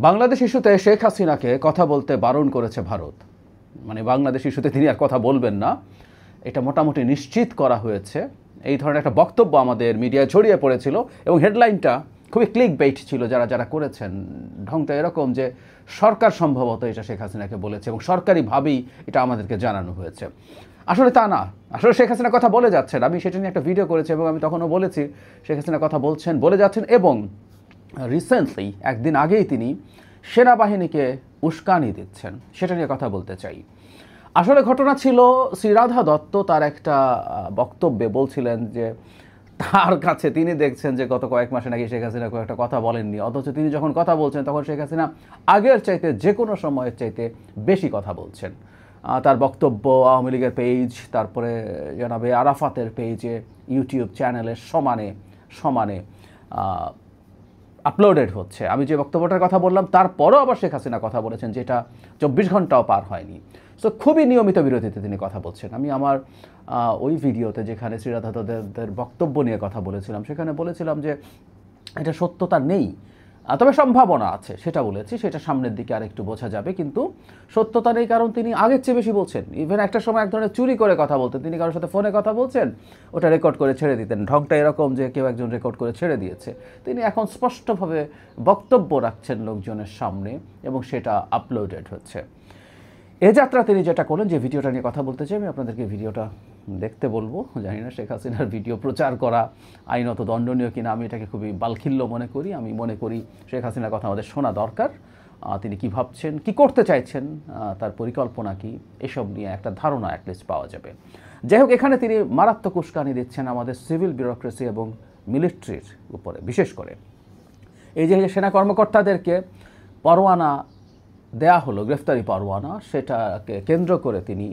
বাংলাদেশ ইস্যুতে শেখ হাসিনাকে কথা বলতে বারণ করেছে ভারত। মানে বাংলাদেশ ইস্যুতে তিনি আর কথা বলবেন না, এটা মোটামুটি নিশ্চিত করা হয়েছে। এই ধরনের একটা বক্তব্য আমাদের মিডিয়ায় ছড়িয়ে পড়েছিল এবং হেডলাইনটা খুবই ক্লিক বেইট ছিল। যারা যারা করেছেন ঢংটা এরকম যে সরকার সম্ভবত এটা শেখ হাসিনাকে বলেছে এবং সরকারিভাবেই এটা আমাদেরকে জানানো হয়েছে। আসলে তা না, আসলে শেখ হাসিনা কথা বলে যাচ্ছেন। আমি সেটা নিয়ে একটা ভিডিও করেছি এবং আমি তখনও বলেছি শেখ হাসিনা কথা বলছেন, বলে যাচ্ছেন এবং রিসেন্টলি একদিন আগেই তিনি সেনাবাহিনীকে উস্কানি দিচ্ছেন, সেটা নিয়ে কথা বলতে চাই। আসলে ঘটনা ছিল শ্রীরাধা দত্ত তার একটা বক্তব্যে বলছিলেন যে তার কাছে তিনি দেখছেন যে গত কয়েক মাসে নাকি শেখ হাসিনা খুব একটা কথা বলেননি, অথচ তিনি যখন কথা বলছেন তখন শেখ হাসিনা আগের চাইতে যে কোনো সময়ের চাইতে বেশি কথা বলছেন। তার বক্তব্য আওয়ামী লীগের পেজ, তারপরে জানাবে আরাফাতের পেজে, ইউটিউব চ্যানেলে সমানে সমানে আপলোডেড হচ্ছে। আমি যে বক্তব্যটার কথা বললাম তারপরও আবার শেখ হাসিনা কথা বলেছেন, যেটা 24 ঘন্টাও পার হয়নি। সো খুবই নিয়মিত বিরতিতে তিনি কথা বলছেন। আমি আমার ওই ভিডিওতে যেখানে শ্রীরাধাদের বক্তব্য নিয়ে কথা বলেছিলাম সেখানে বলেছিলাম যে এটা সত্যতা নেই, তবে সম্ভাবনা আছে, সেটা বলেছি। সেটা সামনের দিকে আর একটু বোঝা যাবে, কিন্তু সত্যতা নেই কারণ তিনি আগের চেয়ে বেশি বলছেন। ইভেন একটা সময় এক ধরনের চুরি করে কথা বলতেন, তিনি কারোর সাথে ফোনে কথা বলছেন, ওটা রেকর্ড করে ছেড়ে দিতেন। ঢংটা এরকম যে কেউ একজন রেকর্ড করে ছেড়ে দিয়েছে। তিনি এখন স্পষ্টভাবে বক্তব্য রাখছেন লোকজনের সামনে এবং সেটা আপলোডেড হচ্ছে। এ যাত্রা তিনি যেটা করলেন, যে ভিডিওটা নিয়ে কথা বলতে চাই, আমি আপনাদেরকে ভিডিওটা দেখতে বলবো। জানি না শেখ হাসিনার ভিডিও প্রচার করা আইনত দণ্ডনীয় কিনা, আমি এটাকে খুবই বালখিল্য মনে করি। আমি মনে করি শেখ হাসিনার কথা আমাদের শোনা দরকার। তিনি কি ভাবছেন, কি করতে চাইছেন, তার পরিকল্পনা কি, এসব নিয়ে একটা ধারণা অ্যাটলিস্ট পাওয়া যাবে। যাই হোক, এখানে তিনি মারাত্মক উস্কানি দিচ্ছেন আমাদের সিভিল ব্যুরোক্রেসি এবং মিলিটারির উপরে। বিশেষ করে এই যে সেনা কর্মকর্তাদেরকে পরোয়ানা দেয়া হলো, গ্রেফতারি পরোয়ানা, সেটাকে কেন্দ্র করে তিনি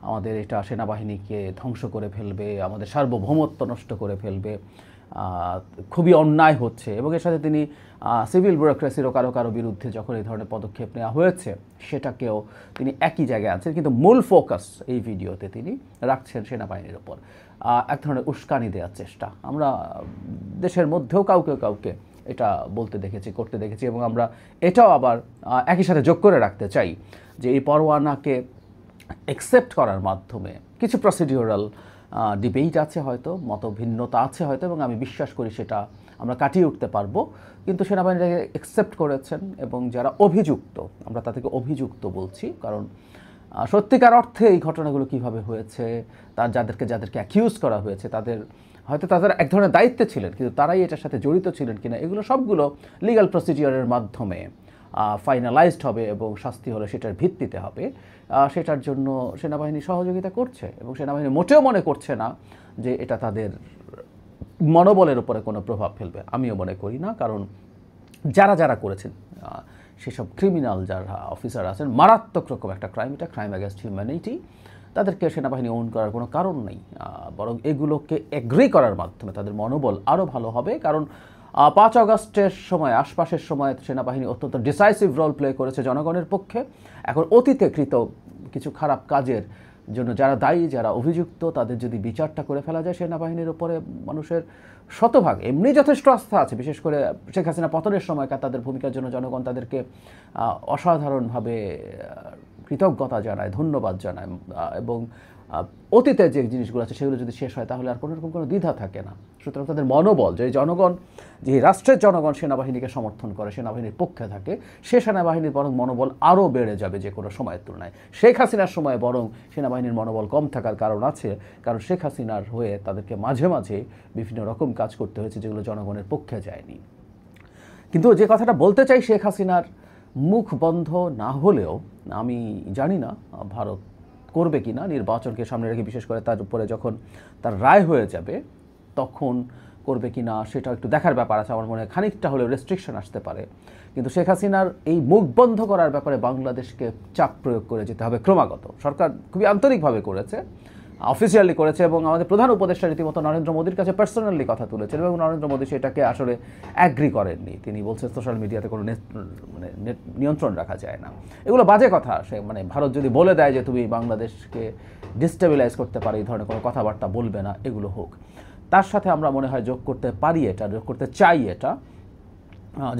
আমাদের এটা সেনাবাহিনীকে ধ্বংস করে ফেলবে, আমাদের সার্বভৌমত্ব নষ্ট করে ফেলবে, খুবই অন্যায় হচ্ছে। এবং এর সাথে তিনি সিভিল ব্যুরোক্রেসিরও কারো কারো বিরুদ্ধে যখন এই ধরনের পদক্ষেপ নেওয়া হয়েছে সেটাকেও তিনি একই জায়গায় আনছেন, কিন্তু মূল ফোকাস এই ভিডিওতে তিনি রাখছেন সেনাবাহিনীর ওপর। এক ধরনের উস্কানি দেওয়ার চেষ্টা আমরা দেশের মধ্যেও কাউকে কাউকে এটা বলতে দেখেছি, করতে দেখেছি। এবং আমরা এটাও আবার একই সাথে যোগ করে রাখতে চাই যে এই পরোয়ানাকে অ্যাকসেপ্ট করার মাধ্যমে কিছু প্রসিডিউরাল ডিবেট আছে, হয়তো মতভিন্নতা আছে হয়তো, এবং আমি বিশ্বাস করি সেটা আমরা কাটিয়ে উঠতে পারবো। কিন্তু সেনাবাহিনীকে অ্যাকসেপ্ট করেছেন এবং যারা অভিযুক্ত, আমরা তাদেরকে অভিযুক্ত বলছি কারণ সত্যিকার অর্থে এই ঘটনাগুলো কিভাবে হয়েছে, তার যাদেরকে অ্যাকিউজ করা হয়েছে তাদের হয়তো তাদের এক ধরনের দায়িত্বে ছিলেন, কিন্তু তারাই এটার সাথে জড়িত ছিলেন কিনা, এগুলো সবগুলো লিগ্যাল প্রসিডিওরের মাধ্যমে ফাইনালাইজড হবে এবং শাস্তি হলে সেটার ভিত্তিতে হবে। সেটার জন্য সেনাবাহিনী সহযোগিতা করছে এবং সেনাবাহিনী মোটেও মনে করছে না যে এটা তাদের মনোবলের উপরে কোনো প্রভাব ফেলবে। আমিও মনে করি না, কারণ যারা যারা করেছেন সেসব ক্রিমিনাল যারা অফিসার আছেন, মারাত্মক রকম একটা ক্রাইম, এটা ক্রাইম অ্যাগেন্স্ট হিউম্যানিটি, তাদেরকে সেনাবাহিনী ওন করার কোনো কারণ নেই। বরং এগুলোকে এগ্রি করার মাধ্যমে তাদের মনোবল আরও ভালো হবে। কারণ 5 আগস্টের সময়, আশপাশের সময় সেনাবাহিনী অত্যন্ত ডিসাইসিভ রোল প্লে করেছে জনগণের পক্ষে। এখন অতীতে কৃত কিছু খারাপ কাজের জন্য যারা দায়ী, যারা অভিযুক্ত, তাদের যদি বিচারটা করে ফেলা যায় সেনাবাহিনীর উপরে মানুষের শতভাগ এমনি যথেষ্ট আস্থা আছে। বিশেষ করে শেখ হাসিনা পতনের সময়কার তাদের ভূমিকার জন্য জনগণ তাদেরকে অসাধারণভাবে কৃতজ্ঞতা জানায়, ধন্যবাদ জানায়। এবং অতীতে যে জিনিসগুলো আছে সেগুলো যদি শেষ হয় তাহলে আর কোনো রকম কোনো দ্বিধা থাকে না। সুতরাং তাদের মনোবল, যে জনগণ, যে রাষ্ট্রের জনগণ সেনাবাহিনীকে সমর্থন করে, সেনাবাহিনীর পক্ষে থাকে, সে সেনাবাহিনীর বরং মনোবল আরও বেড়ে যাবে যে কোনো সময়ের তুলনায়। শেখ হাসিনার সময় বরং সেনাবাহিনীর মনোবল কম থাকার কারণ আছে, কারণ শেখ হাসিনার হয়ে তাদেরকে মাঝে মাঝে বিভিন্ন রকম কাজ করতে হয়েছে যেগুলো জনগণের পক্ষে যায়নি। কিন্তু যে কথাটা বলতে চাই, শেখ হাসিনার মুখ বন্ধ না হলেও আমি জানি না ভারত করবে কি না নির্বাচনকে সামনে রেখে, বিশেষ করে তার উপরে যখন তার রায় হয়ে যাবে তখন করবে কি না সেটা একটু দেখার ব্যাপার আছে। আমার মনে হয় খানিকটা হলেও রেস্ট্রিকশন আসতে পারে, কিন্তু শেখ হাসিনার এই মুখ বন্ধ করার ব্যাপারে বাংলাদেশকে চাপ প্রয়োগ করে যেতে হবে ক্রমাগত। সরকার খুবই আন্তরিকভাবে করেছে, অফিসিয়ালি করেছে, এবং আমাদের প্রধান উপদেষ্টা রীতিমতো নরেন্দ্র মোদীর কাছে পার্সোনালি কথা তুলেছেন এবং নরেন্দ্র মোদী সেটাকে আসলে অ্যাগ্রি করেননি। তিনি বলছেন সোশ্যাল মিডিয়াতে কোনো নিয়ন্ত্রণ রাখা যায় না। এগুলো বাজে কথা। সে ভারত যদি বলে দেয় যে তুমি বাংলাদেশকে ডিস্টেবিলাইজ করতে পারো, এই ধরনের কোনো কথাবার্তা বলবে না, এগুলো হোক। তার সাথে আমরা মনে হয় যোগ করতে পারি, এটা যোগ করতে চাই, এটা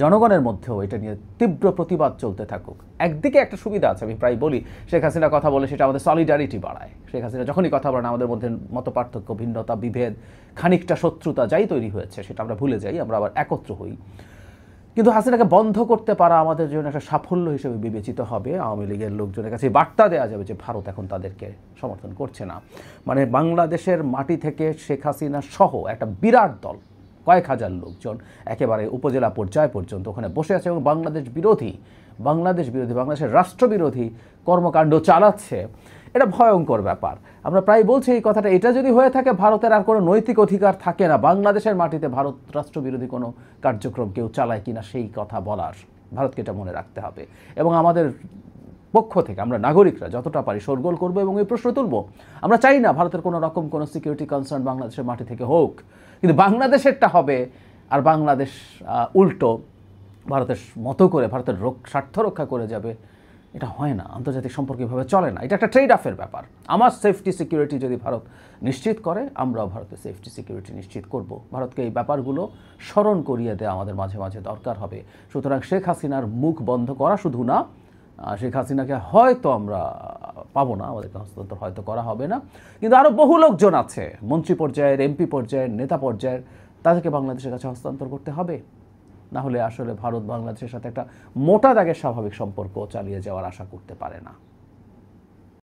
জনগণের মধ্যেও এটা নিয়ে তীব্র প্রতিবাদ চলতে থাকুক। একদিকে একটা সুবিধা আছে, আমি প্রায় বলি, শেখ হাসিনা কথা বলে সেটা আমাদের সলিডারিটি বাড়ায়। শেখ হাসিনা যখনই কথা বলেন আমাদের মধ্যে মতপার্থক্য, ভিন্নতা, বিভেদ, খানিকটা শত্রুতা যাই তৈরি হয়েছে সেটা আমরা ভুলে যাই, আমরা আবার একত্র হই। কিন্তু হাসিনাকে বন্ধ করতে পারা আমাদের জন্য একটা সাফল্য হিসেবে বিবেচিত হবে। আওয়ামী লীগের লোকজনের কাছে বার্তা দেওয়া যাবে যে ভারত এখন তাদেরকে সমর্থন করছে না। মানে বাংলাদেশের মাটি থেকে শেখ হাসিনা সহ একটা বিরাট দল, কয়েক হাজার লোকজন একেবারে উপজেলা পর্যায় পর্যন্ত ওখানে বসে আছে এবং বাংলাদেশ বিরোধী, বাংলাদেশের রাষ্ট্রবিরোধী কর্মকাণ্ড চালাচ্ছে। এটা ভয়ঙ্কর ব্যাপার। আমরা প্রায় বলছি এই কথাটা, এটা যদি হয়ে থাকে ভারতের আর কোনো নৈতিক অধিকার থাকে না বাংলাদেশের মাটিতে ভারত রাষ্ট্রবিরোধী কোনো কার্যক্রম কেউ চালায় কিনা সেই কথা বলার। ভারতকে এটা মনে রাখতে হবে এবং আমাদের পক্ষ থেকে আমরা নাগরিকরা যতটা পারি শোরগোল করবো এবং এই প্রশ্ন তুলব। আমরা চাই না ভারতের কোনো রকম কোনো সিকিউরিটি কনসার্ন বাংলাদেশের মাটি থেকে হোক, কিন্তু বাংলাদেশেরটা হবে আর বাংলাদেশ উল্টো ভারতের মতো করে ভারতের স্বার্থ রক্ষা করে যাবে। এটা হয় না, আন্তর্জাতিক সম্পর্ক এভাবে চলে না। এটা একটা ট্রেড অফের ব্যাপার। আমার সেফটি সিকিউরিটি যদি ভারত নিশ্চিত করে, আমরাও ভারতের সেফটি সিকিউরিটি নিশ্চিত করব। ভারতকে এই ব্যাপারগুলো স্মরণ করিয়ে দেওয়া আমাদের মাঝে মাঝে দরকার হবে। সুতরাং শেখ হাসিনার মুখ বন্ধ করা শুধু না, শেখ হাসিনাকে হয়তো আমরা পাবো না, আমাদেরকে হস্তান্তর হয়তো করা হবে না, কিন্তু আরও বহু লোকজন আছে মন্ত্রী পর্যায়ের, এমপি পর্যায়ের, নেতা পর্যায়ের, তাদেরকে বাংলাদেশের কাছে হস্তান্তর করতে হবে। না হলে আসলে ভারত বাংলাদেশের সাথে একটা মোটা দাগের স্বাভাবিক সম্পর্ক চালিয়ে যাওয়ার আশা করতে পারে না।